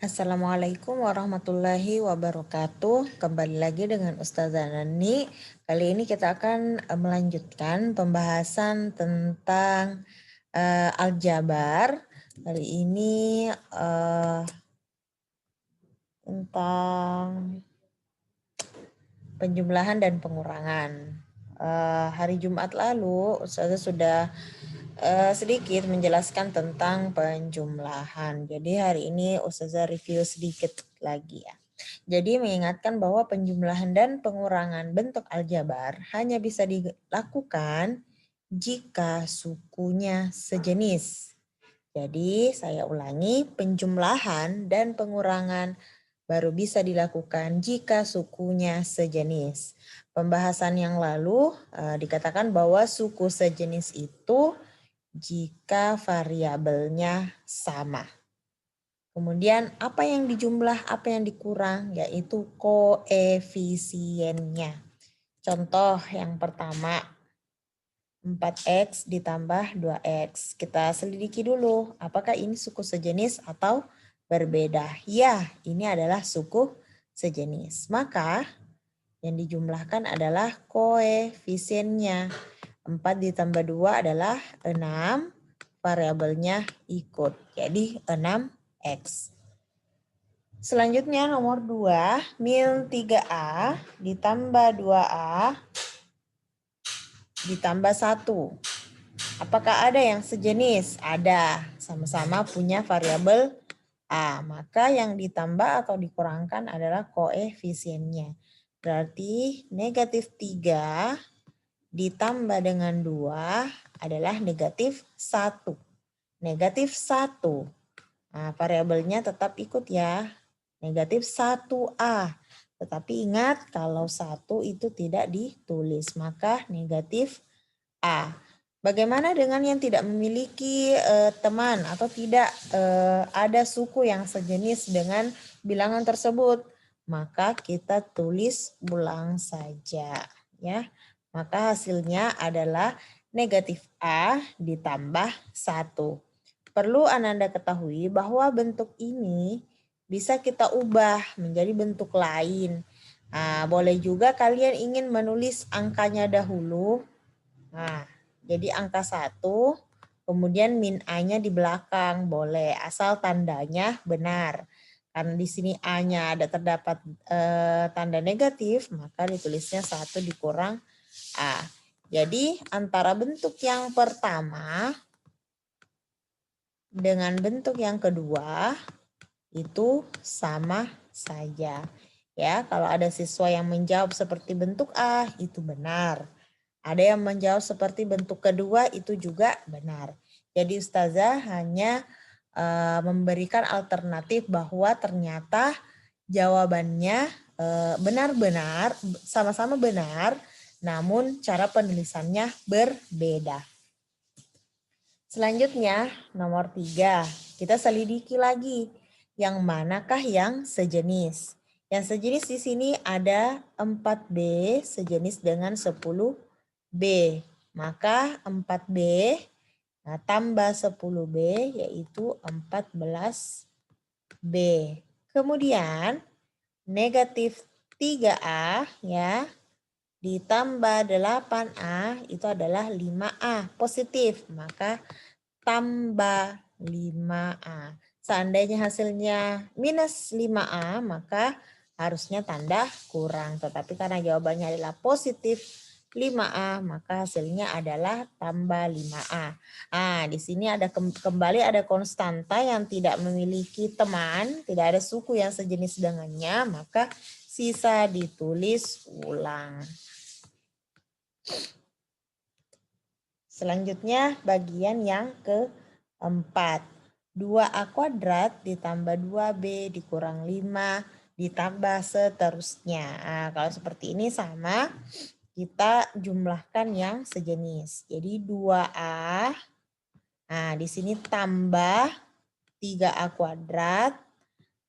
Assalamualaikum warahmatullahi wabarakatuh. Kembali lagi dengan Ustazah Nani. Kali ini kita akan melanjutkan pembahasan tentang aljabar. Kali ini tentang penjumlahan dan pengurangan. Hari Jumat lalu Ustazah sudah sedikit menjelaskan tentang penjumlahan. Jadi hari ini Ustazah review sedikit lagi ya. Jadi mengingatkan bahwa penjumlahan dan pengurangan bentuk aljabar hanya bisa dilakukan jika sukunya sejenis. Jadi saya ulangi, penjumlahan dan pengurangan baru bisa dilakukan jika sukunya sejenis. Pembahasan yang lalu dikatakan bahwa suku sejenis itu jika variabelnya sama. Kemudian apa yang dijumlah, apa yang dikurang, yaitu koefisiennya. Contoh yang pertama, 4X ditambah 2X. Kita selidiki dulu, apakah ini suku sejenis atau berbeda. Ya, ini adalah suku sejenis. Maka yang dijumlahkan adalah koefisiennya. 4 ditambah 2 adalah 6, variabelnya ikut. Jadi 6X. Selanjutnya nomor 2, mil 3A ditambah 2A ditambah 1. Apakah ada yang sejenis? Ada, sama-sama punya variabel A. Maka yang ditambah atau dikurangkan adalah koefisiennya. Berarti negatif 3 ditambah dengan 2 adalah negatif 1. Negatif 1. Nah, variabelnya tetap ikut ya. Negatif 1A. Tetapi ingat kalau 1 itu tidak ditulis, maka negatif A. Bagaimana dengan yang tidak memiliki teman atau tidak ada suku yang sejenis dengan bilangan tersebut? Maka kita tulis ulang saja ya. Maka hasilnya adalah negatif A ditambah 1. Perlu Ananda ketahui bahwa bentuk ini bisa kita ubah menjadi bentuk lain. Nah, boleh juga kalian ingin menulis angkanya dahulu. Nah, jadi angka 1, kemudian min A-nya di belakang. Boleh, asal tandanya benar. Karena di sini A-nya terdapat tanda negatif, maka ditulisnya 1 dikurang A. Jadi antara bentuk yang pertama dengan bentuk yang kedua itu sama saja. Ya, kalau ada siswa yang menjawab seperti bentuk A itu benar. Ada yang menjawab seperti bentuk kedua itu juga benar. Jadi Ustazah hanya memberikan alternatif bahwa ternyata jawabannya benar-benar sama-sama benar, namun cara penulisannya berbeda. Selanjutnya nomor 3, kita selidiki lagi yang manakah yang sejenis. Yang sejenis di sini ada 4B sejenis dengan 10B. Maka 4B tambah 10B yaitu 14B. Kemudian negatif 3A ya ditambah 8A itu adalah 5A positif. Maka tambah 5A. Seandainya hasilnya minus 5A maka harusnya tanda kurang. Tetapi karena jawabannya adalah positif 5A maka hasilnya adalah tambah 5A. Nah, di sini ada kembali ada konstanta yang tidak memiliki teman, tidak ada suku yang sejenis dengannya, maka sisa ditulis ulang. Selanjutnya bagian yang keempat. 2A kuadrat ditambah 2B dikurang 5 ditambah seterusnya. Nah, kalau seperti ini sama, kita jumlahkan yang sejenis. Jadi 2A, nah di sini tambah 3A kuadrat,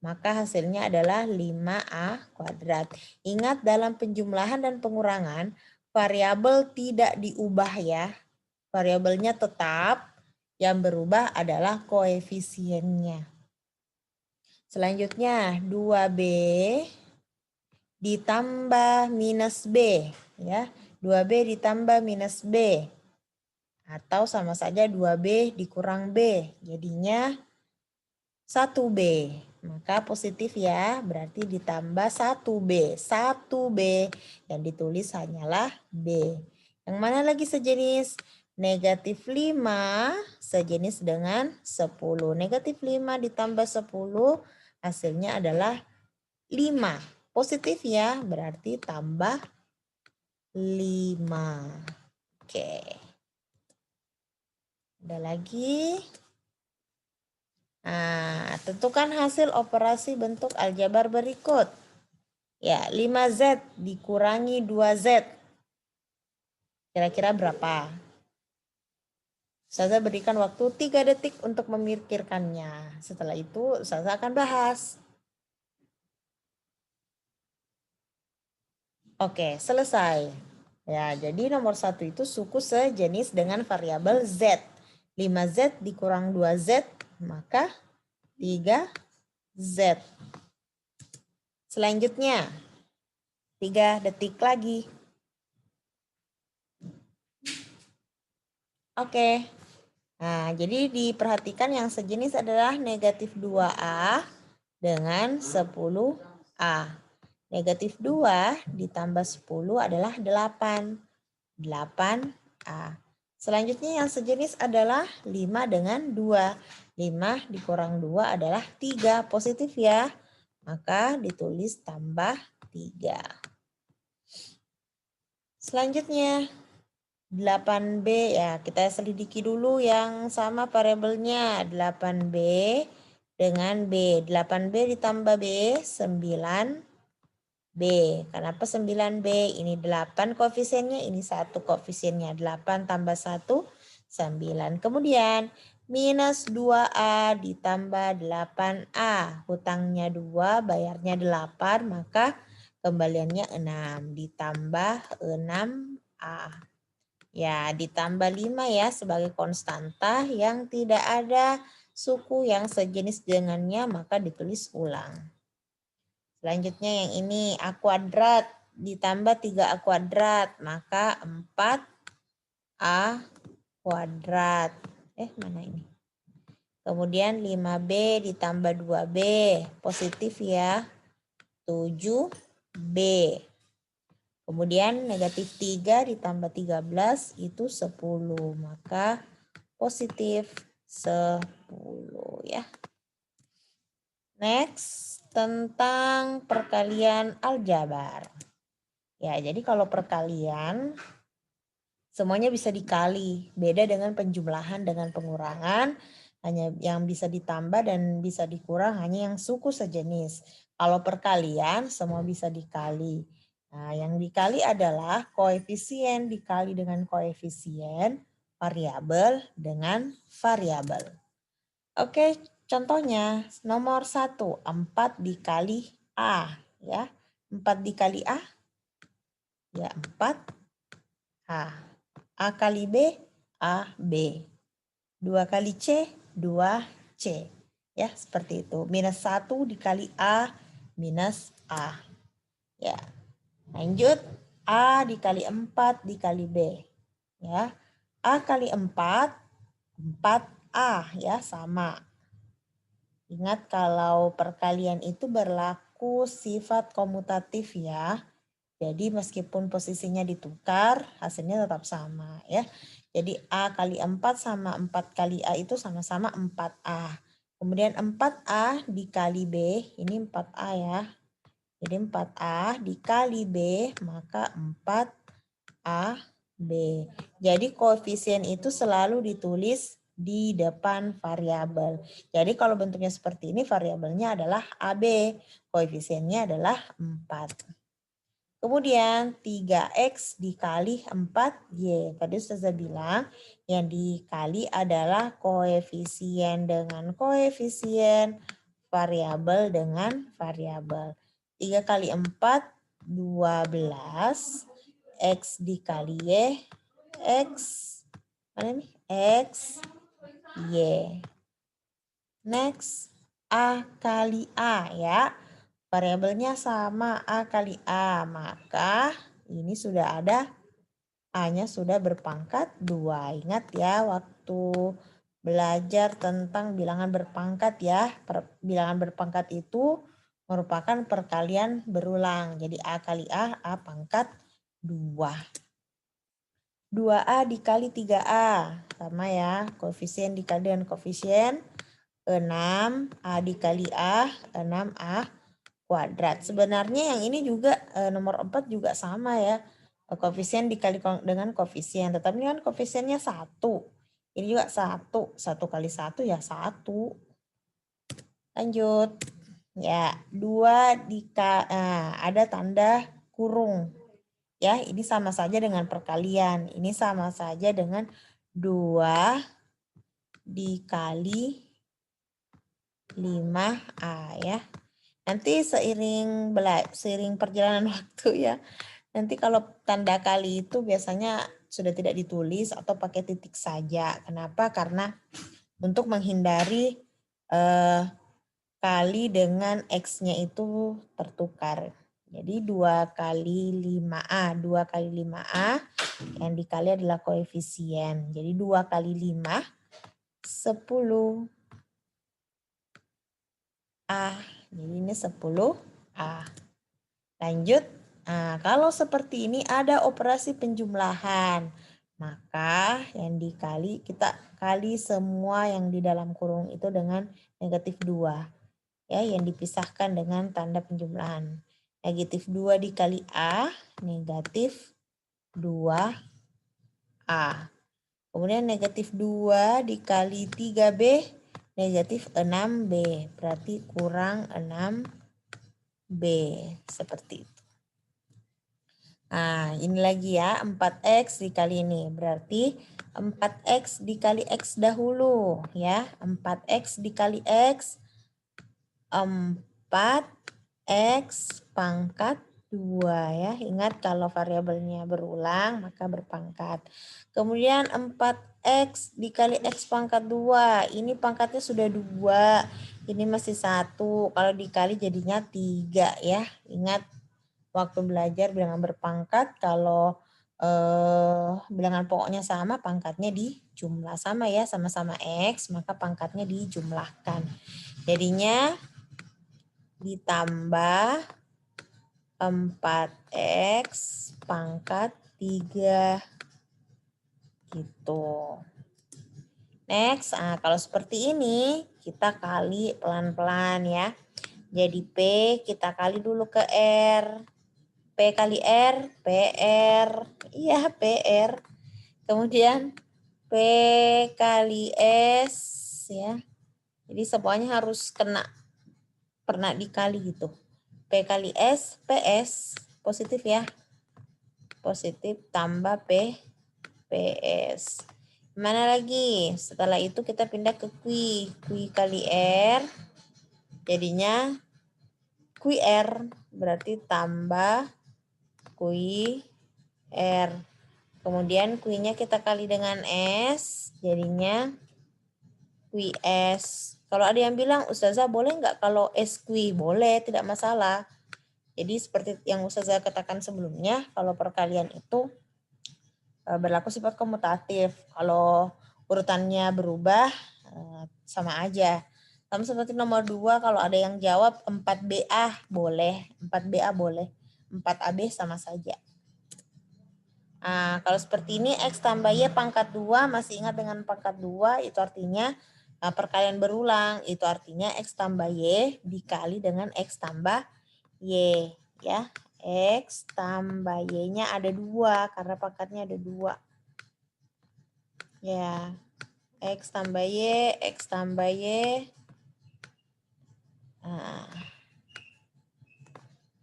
maka hasilnya adalah 5A kuadrat. Ingat dalam penjumlahan dan pengurangan, variabel tidak diubah ya. Variabelnya tetap, yang berubah adalah koefisiennya. Selanjutnya 2B ditambah minus B. Ya, 2B ditambah minus B. Atau sama saja 2B dikurang B. Jadinya 1B. Maka positif ya, berarti ditambah 1B. 1B yang ditulis hanyalah B. Yang mana lagi sejenis? Negatif 5 sejenis dengan 10. Negatif 5 ditambah 10 hasilnya adalah 5. Positif ya, berarti tambah 5. Oke. Ada lagi? Nah, tentukan hasil operasi bentuk aljabar berikut. Ya, 5Z dikurangi 2Z. Kira-kira berapa? Ustazah berikan waktu 3 detik untuk memikirkannya. Setelah itu, Ustazah akan bahas. Oke, selesai. Ya, jadi nomor 1 itu suku sejenis dengan variabel Z. 5Z dikurang 2Z, maka 3Z. Selanjutnya, 3 detik lagi. Oke. Nah, jadi diperhatikan yang sejenis adalah negatif 2A dengan 10A. Negatif 2 ditambah 10 adalah 8. 8A. Selanjutnya yang sejenis adalah 5 dengan 2. 5 dikurang 2 adalah 3. Positif ya. Maka ditulis tambah 3. Selanjutnya 8B ya, kita selidiki dulu yang sama variabelnya. 8B dengan B. 8B ditambah B 9B. Kenapa 9B? Ini 8 koefisiennya, ini 1 koefisiennya. 8 tambah 1 9. Kemudian minus 2A ditambah 8A. Hutangnya 2, bayarnya 8, maka kembaliannya 6 ditambah 6A. Ya, ditambah 5 ya sebagai konstanta yang tidak ada suku yang sejenis dengannya, maka ditulis ulang. Selanjutnya yang ini A kuadrat ditambah 3A kuadrat, maka 4A kuadrat. Mana ini? Kemudian 5B ditambah 2B, positif ya, 7B. Kemudian negatif 3 ditambah 13 itu 10. Maka positif 10 ya. Next, tentang perkalian aljabar. Ya, jadi kalau perkalian semuanya bisa dikali. Beda dengan penjumlahan dengan pengurangan. Hanya yang bisa ditambah dan bisa dikurang hanya yang suku sejenis. Kalau perkalian semua bisa dikali. Nah, yang dikali adalah koefisien dikali dengan koefisien, variabel dengan variabel. Oke, contohnya nomor 1, 4 dikali A. Ya, 4 dikali A, ya 4A. A kali B, A, B. 2 kali C, 2C. Ya, seperti itu. Minus 1 dikali A, minus A. Ya. Lanjut, A dikali 4 dikali B. Ya. A kali 4, 4A ya, sama. Ingat kalau perkalian itu berlaku sifat komutatif ya. Jadi meskipun posisinya ditukar, hasilnya tetap sama ya. Jadi A kali 4 sama 4 kali A itu sama-sama 4A. Kemudian 4A dikali B, ini 4A ya. Jadi 4A dikali B, maka 4AB. Jadi koefisien itu selalu ditulis di depan variabel. Jadi kalau bentuknya seperti ini, variabelnya adalah AB. Koefisiennya adalah 4. Kemudian 3X dikali 4Y. Tadi Ustazah bilang yang dikali adalah koefisien dengan koefisien, variabel dengan variabel. 3 kali 4, 12. X dikali Y, X. Mana nih? X, Y. Next. A kali A ya. Variabelnya sama A kali A. Maka ini sudah ada A-nya sudah berpangkat 2. Ingat ya waktu belajar tentang bilangan berpangkat ya. Bilangan berpangkat itu merupakan perkalian berulang. Jadi A kali A pangkat 2. 2A dikali 3A. Sama ya, koefisien dikali dengan koefisien. 6A dikali A, 6A kuadrat. Sebenarnya yang ini juga nomor 4 juga sama ya. Koefisien dikali dengan koefisien. Tetapi kan koefisiennya 1. Ini juga 1. 1 kali 1 ya 1. Lanjut. Ya, 2 ada tanda kurung. Ya, ini sama saja dengan perkalian. Ini sama saja dengan 2 dikali 5A ya. Nanti seiring perjalanan waktu ya. Nanti kalau tanda kali itu biasanya sudah tidak ditulis atau pakai titik saja. Kenapa? Karena untuk menghindari kali dengan X-nya itu tertukar. Jadi 2 kali 5A. 2 kali 5A yang dikali adalah koefisien. Jadi 2 kali 5, 10A. Jadi ini 10A. Lanjut. Nah, kalau seperti ini ada operasi penjumlahan. Maka yang dikali, kita kali semua yang di dalam kurung itu dengan negatif 2. Ya, yang dipisahkan dengan tanda penjumlahan. Negatif 2 dikali A, negatif 2A. Kemudian negatif 2 dikali 3B, negatif 6B. Berarti kurang 6B. Seperti itu. Nah, ini lagi ya, 4X dikali ini. Berarti 4X dikali X dahulu. Ya, 4X dikali X. 4X pangkat 2 ya. Ingat kalau variabelnya berulang maka berpangkat. Kemudian 4X dikali X pangkat 2. Ini pangkatnya sudah 2. Ini masih 1. Kalau dikali jadinya 3 ya. Ingat waktu belajar bilangan berpangkat kalau bilangan pokoknya sama pangkatnya dijumlah. Sama ya, sama-sama X maka pangkatnya dijumlahkan. Jadinya ditambah 4X pangkat 3 gitu. Next, kalau seperti ini kita kali pelan-pelan ya. Jadi P kita kali dulu ke R. P kali R, PR. Iya, PR. Kemudian P kali S ya. Jadi semuanya harus pernah dikali gitu. P kali S, PS, positif ya. Positif tambah P, PS. Mana lagi? Setelah itu kita pindah ke Q. Q kali R. Jadinya QR. Berarti tambah QR. Kemudian Q-nya kita kali dengan S. Jadinya QS. Kalau ada yang bilang, Ustazah boleh nggak kalau SQ? Boleh, tidak masalah. Jadi seperti yang Ustazah katakan sebelumnya, kalau perkalian itu berlaku sifat komutatif. Kalau urutannya berubah, sama aja. Sama seperti nomor 2, kalau ada yang jawab 4BA boleh, 4BA boleh, 4AB sama saja. Kalau seperti ini, X tambah Y pangkat 2, masih ingat dengan pangkat 2, itu artinya perkalian berulang, itu artinya X tambah Y dikali dengan X tambah Y. Ya, X tambah Y-nya ada 2, karena pangkatnya ada 2. Ya, X tambah Y, X tambah Y.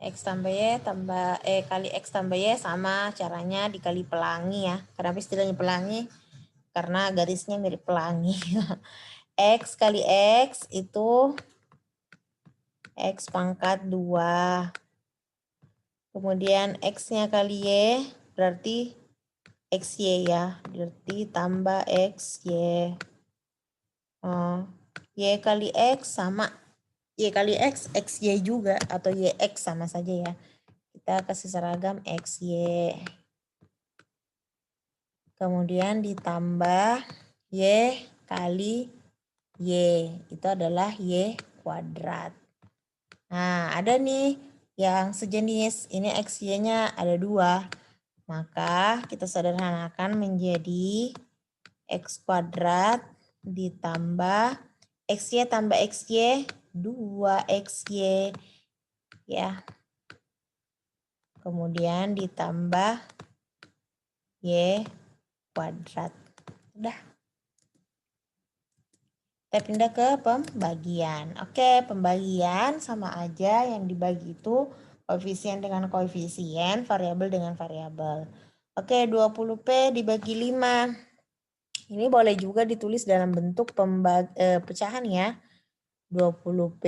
X tambah Y tambah kali X tambah Y sama caranya dikali pelangi ya. Kenapa istilahnya pelangi? Karena garisnya mirip pelangi. X kali X itu X pangkat 2. Kemudian X-nya kali Y berarti XY ya. Berarti tambah XY. Y kali X sama Y kali X, XY juga, atau YX sama saja ya. Kita kasih seragam XY. Kemudian ditambah Y kali Y. Itu adalah Y kuadrat. Nah, ada nih yang sejenis. Ini XY-nya ada 2. Maka kita sederhanakan menjadi X kuadrat ditambah XY tambah XY 2XY ya. Kemudian ditambah Y kuadrat. Udah. Kita pindah ke pembagian. Oke, pembagian sama aja, yang dibagi itu koefisien dengan koefisien, variabel dengan variabel. Oke, 20P dibagi 5. Ini boleh juga ditulis dalam bentuk pecahan ya. 20P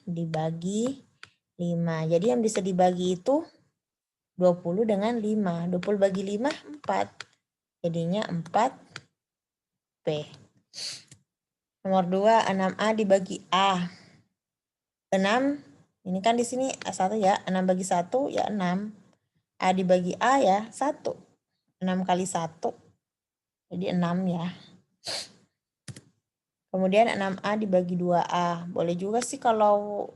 dibagi 5. Jadi yang bisa dibagi itu 20 dengan 5. 20 bagi 5, 4. Jadinya 4P. Nomor 2, 6A dibagi A. 6, ini kan di sini A1 ya. 6 bagi 1 ya 6. A dibagi A ya 1. 6 kali 1. Jadi 6 ya. Kemudian 6A dibagi 2A. Boleh juga sih kalau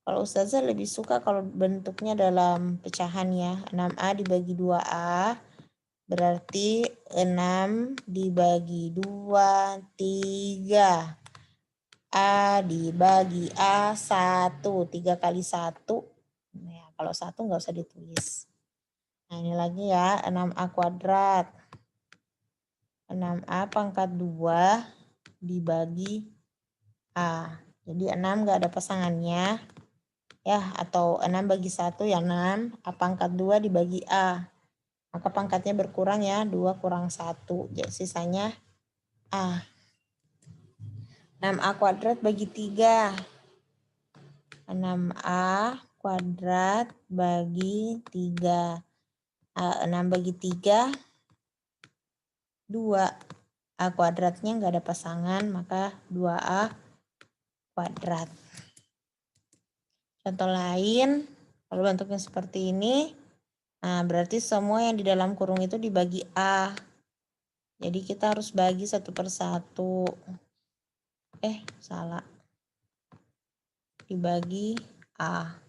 Ustazah lebih suka kalau bentuknya dalam pecahan ya. 6A dibagi 2A. Berarti 6 dibagi 2, 3. A dibagi A 1. 3 kali 1. Nah, kalau 1 nggak usah ditulis. Nah, ini lagi ya. 6A kuadrat. 6A pangkat 2 dibagi A. Jadi 6 nggak ada pasangannya. Ya, atau 6 bagi 1 ya 6. A pangkat 2 dibagi A. Maka pangkatnya berkurang ya. 2 kurang 1. Jadi sisanya A. 6A kuadrat bagi 3. 6A kuadrat bagi 3. 6 bagi 3, 2. A kuadratnya nggak ada pasangan, maka 2A kuadrat. Contoh lain, kalau bentuknya seperti ini, nah berarti semua yang di dalam kurung itu dibagi A. Jadi kita harus bagi satu per satu. Salah. Dibagi A.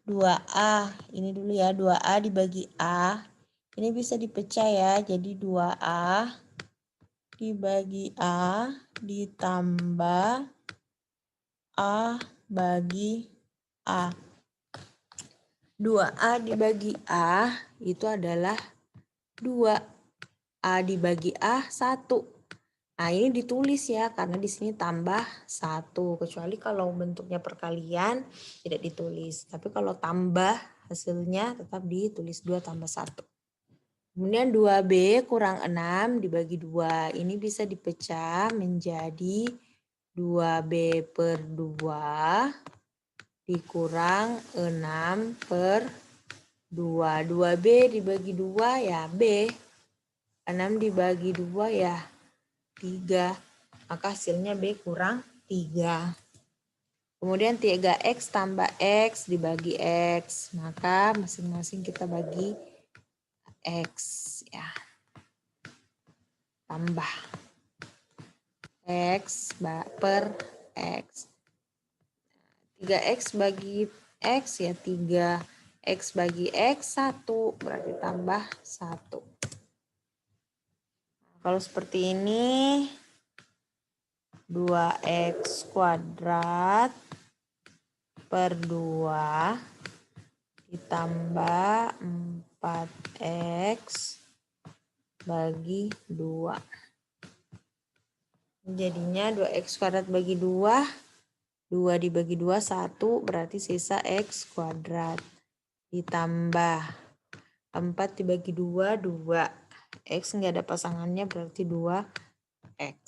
2A. Ini dulu ya, 2A dibagi A. Ini bisa dipecah ya, jadi 2A dibagi A ditambah A bagi A. 2A dibagi A itu adalah 2. A dibagi A 1. Nah, ini ditulis ya, karena di sini tambah 1. Kecuali kalau bentuknya perkalian tidak ditulis. Tapi kalau tambah hasilnya tetap ditulis 2 tambah 1. Kemudian 2B kurang 6 dibagi 2. Ini bisa dipecah menjadi 2B per 2 dikurang 6 per 2. 2B dibagi 2 ya B. 6 dibagi 2 ya 3, maka hasilnya B kurang 3. Kemudian 3X tambah X dibagi X, maka masing-masing kita bagi X ya. Tambah X per X. 3X bagi X ya 3. X bagi X 1, berarti tambah 1. Kalau seperti ini 2X kuadrat per 2 ditambah 4X bagi 2. Jadinya 2X kuadrat bagi 2. 2 dibagi 2, 1. Berarti sisa X kuadrat. Ditambah 4 dibagi 2, 2. X nggak ada pasangannya, berarti 2X.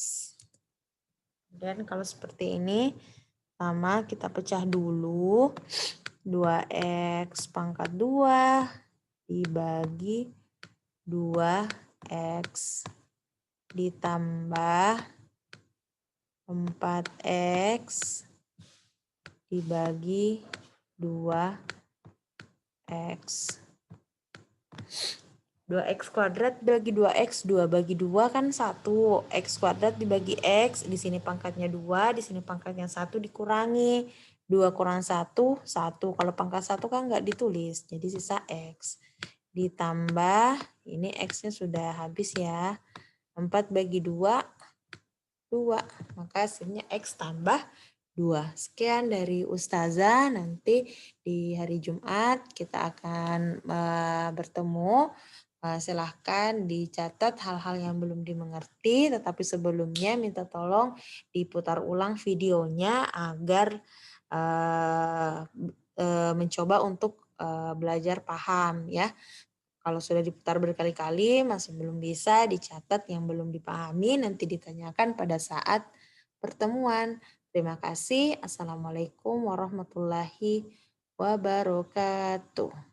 Dan kalau seperti ini, sama kita pecah dulu. 2X pangkat 2 dibagi 2X ditambah 4X dibagi 2x. 2x kuadrat dibagi 2x, 2 bagi 2 kan 1. X kuadrat dibagi x, di sini pangkatnya 2, di sini pangkatnya 1 dikurangi. 2 kurang 1, 1. Kalau pangkat 1 kan nggak ditulis, jadi sisa x. Ditambah, ini x-nya sudah habis ya. 4 bagi 2, 2. Maka hasilnya x tambah 2. Sekian dari Ustazah. Nanti di hari Jumat kita akan bertemu. Silahkan dicatat hal-hal yang belum dimengerti, tetapi sebelumnya minta tolong diputar ulang videonya agar mencoba untuk belajar paham ya. Kalau sudah diputar berkali-kali masih belum bisa, dicatat yang belum dipahami, nanti ditanyakan pada saat pertemuan. Terima kasih. Assalamualaikum warahmatullahi wabarakatuh.